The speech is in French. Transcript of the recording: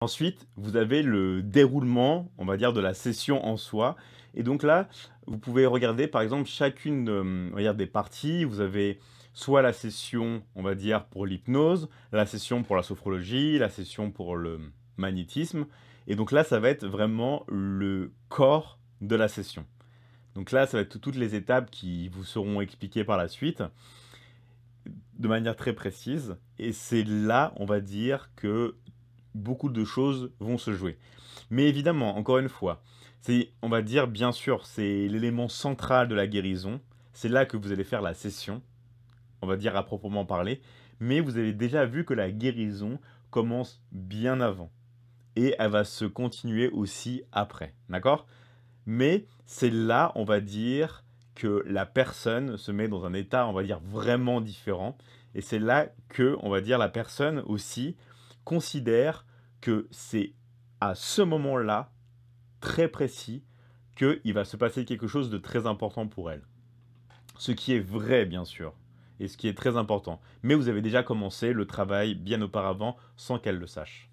Ensuite, vous avez le déroulement, on va dire, de la session en soi et donc là, vous pouvez regarder, par exemple, chacune, on va dire, des parties. Vous avez soit la session, on va dire, pour l'hypnose, la session pour la sophrologie, la session pour le magnétisme et donc là, ça va être vraiment le corps de la session. Donc là, ça va être toutes les étapes qui vous seront expliquées par la suite, de manière très précise et c'est là, on va dire, que beaucoup de choses vont se jouer. Mais évidemment, encore une fois, c'est, on va dire, bien sûr, c'est l'élément central de la guérison. C'est là que vous allez faire la session, on va dire à proprement parler. Mais vous avez déjà vu que la guérison commence bien avant. Et elle va se continuer aussi après. D'accord? Mais c'est là, on va dire, que la personne se met dans un état, on va dire, vraiment différent. Et c'est là que, on va dire, la personne aussi considère que c'est à ce moment-là, très précis, qu'il va se passer quelque chose de très important pour elle. Ce qui est vrai, bien sûr, et ce qui est très important. Mais vous avez déjà commencé le travail bien auparavant sans qu'elle le sache.